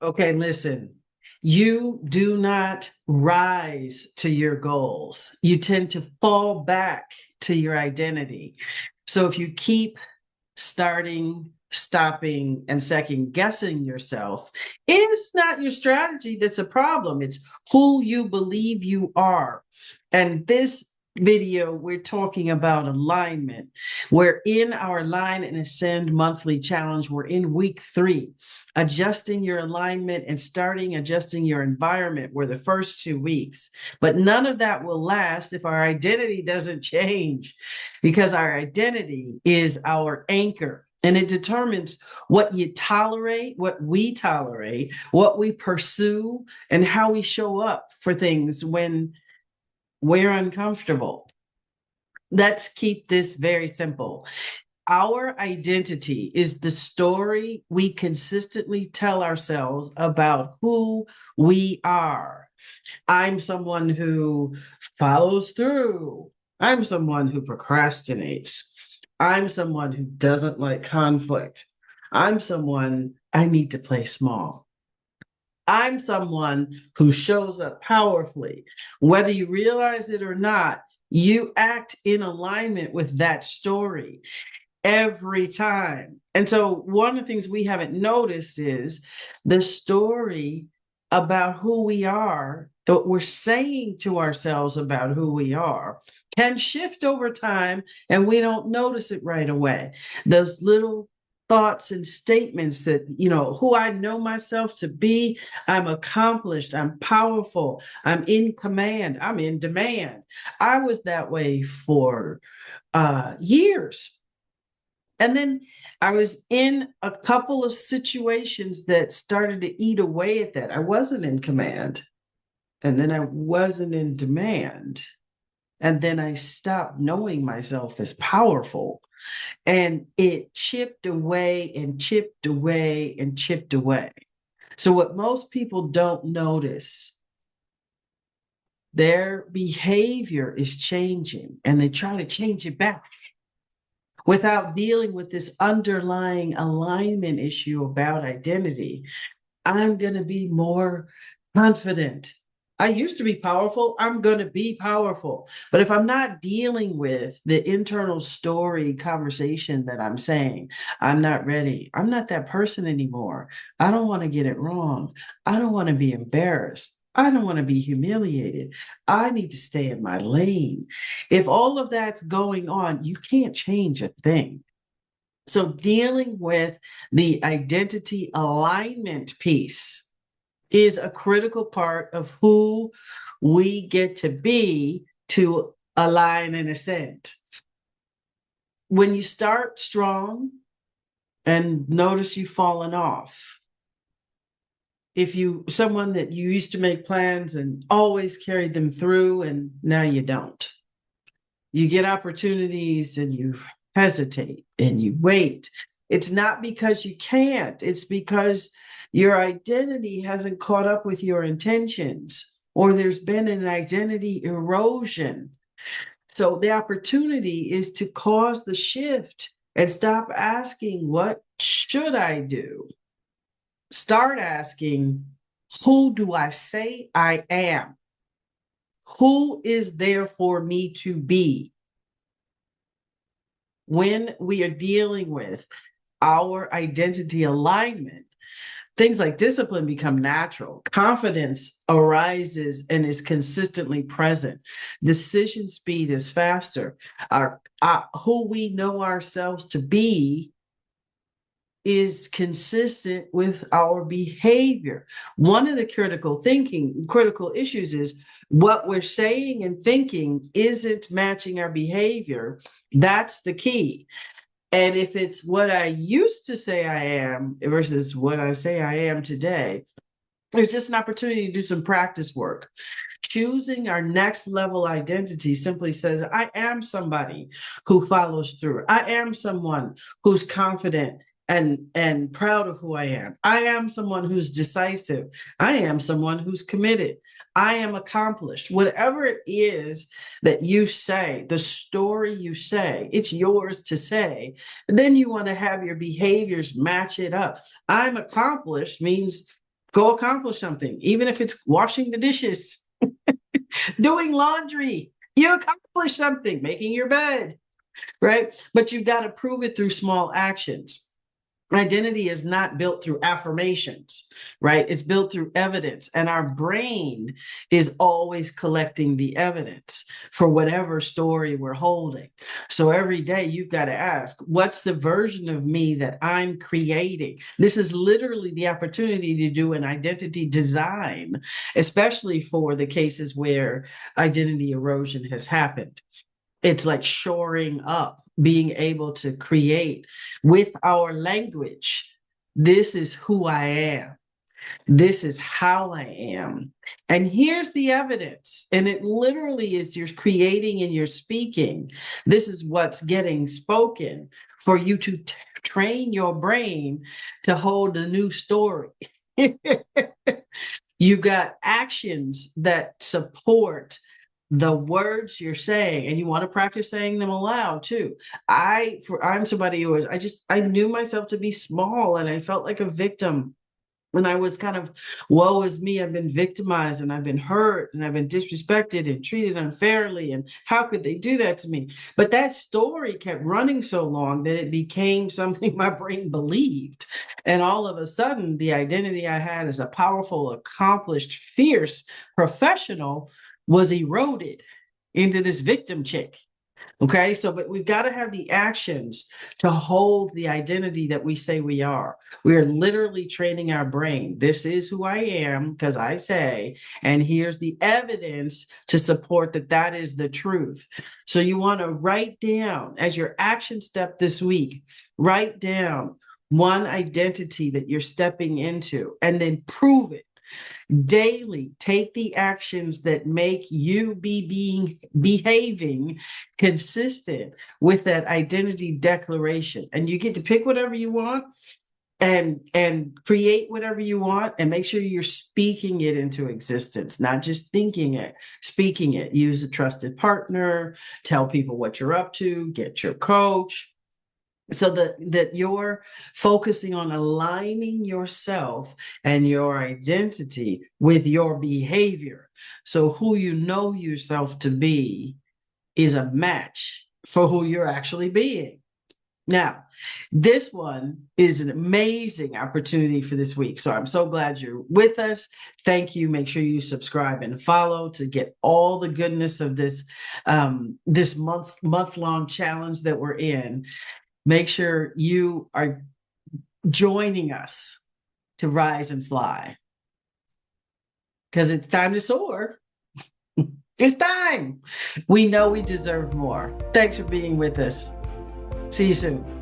Okay, listen. You do not rise to your goals. You tend to fall back to your identity. So if you keep starting, stopping, and second guessing yourself, it's not your strategy that's a problem. It's who you believe you are. And this video, we're talking about alignment. We're in our Align and Ascend monthly challenge. We're in week 3. Adjusting your alignment and starting adjusting your environment were the first 2 weeks. But none of that will last if our identity doesn't change, because our identity is our anchor and it determines what you tolerate, what we pursue, and how we show up for things when we're uncomfortable. Let's keep this very simple. Our identity is the story we consistently tell ourselves about who we are. I'm someone who follows through. I'm someone who procrastinates. I'm someone who doesn't like conflict. I'm someone I need to play small. I'm someone who shows up powerfully. Whether you realize it or not, you act in alignment with that story every time. And so, one of the things we haven't noticed is the story about who we are, what we're saying to ourselves about who we are, can shift over time and we don't notice it right away. Those little thoughts and statements that, who I know myself to be, I'm accomplished, I'm powerful, I'm in command, I'm in demand. I was that way for years. And then I was in a couple of situations that started to eat away at that. I wasn't in command, and then I wasn't in demand. And then I stopped knowing myself as powerful. And it chipped away and chipped away and chipped away. So, what most people don't notice, their behavior is changing and they try to change it back without dealing with this underlying alignment issue about identity. I'm going to be more confident. I used to be powerful. I'm going to be powerful. But if I'm not dealing with the internal story conversation that I'm saying, I'm not ready. I'm not that person anymore. I don't want to get it wrong. I don't want to be embarrassed. I don't want to be humiliated. I need to stay in my lane. If all of that's going on, you can't change a thing. So, dealing with the identity alignment piece is a critical part of who we get to be to align and ascend. When you start strong and notice you've fallen off, if you someone that you used to make plans and always carried them through and now you don't, you get opportunities and you hesitate and you wait. It's not because you can't, it's because your identity hasn't caught up with your intentions, or there's been an identity erosion. So the opportunity is to cause the shift and stop asking, what should I do? Start asking, who do I say I am? Who is there for me to be? When we are dealing with our identity alignment, things like discipline become natural. Confidence arises and is consistently present. Decision speed is faster. Our who we know ourselves to be is consistent with our behavior. One of the critical issues is what we're saying and thinking isn't matching our behavior. That's the key. And if it's what I used to say I am versus what I say I am today, there's just an opportunity to do some practice work. Choosing our next level identity simply says, I am somebody who follows through. I am someone who's confident and proud of who I am. I am someone who's decisive. I am someone who's committed. I am accomplished. Whatever it is that you say, the story you say, it's yours to say. Then you want to have your behaviors match it up. I'm accomplished means Go accomplish something, even if it's washing the dishes, doing laundry. You accomplish something, making your bed, right? But you've got to prove it through small actions. Identity is not built through affirmations, right? It's built through evidence. And our brain is always collecting the evidence for whatever story we're holding. So every day you've got to ask, what's the version of me that I'm creating? This is literally the opportunity to do an identity design, especially for the cases where identity erosion has happened. It's like shoring up, being able to create with our language. This is who I am. This is how I am. And here's the evidence. And it literally is you're creating and you're speaking. This is what's getting spoken for you to train your brain to hold a new story. You've got actions that support the words you're saying, and you want to practice saying them aloud too. I'm somebody who was, I knew myself to be small, and I felt like a victim. And I was kind of, woe is me, I've been victimized and I've been hurt and I've been disrespected and treated unfairly. And how could they do that to me? But that story kept running so long that it became something my brain believed. And all of a sudden, the identity I had as a powerful, accomplished, fierce professional was eroded into this victim chick. Okay, so but we've got to have the actions to hold the identity that we say we are. We are literally training our brain. This is who I am because I say, and here's the evidence to support that that is the truth. So you want to write down as your action step this week, write down one identity that you're stepping into and then prove it. Daily, take the actions that make you behaving consistent with that identity declaration. And you get to pick whatever you want and create whatever you want, and make sure you're speaking it into existence, not just thinking it, speaking it. Use a trusted partner, tell people what you're up to, get your coach, so that you're focusing on aligning yourself and your identity with your behavior. So who you know yourself to be is a match for who you're actually being. Now, this one is an amazing opportunity for this week. So I'm so glad you're with us. Thank you. Make sure you subscribe and follow to get all the goodness of this this month-long challenge that we're in. Make sure you are joining us to rise and fly, because it's time to soar. It's time. We know we deserve more. Thanks for being with us. See you soon.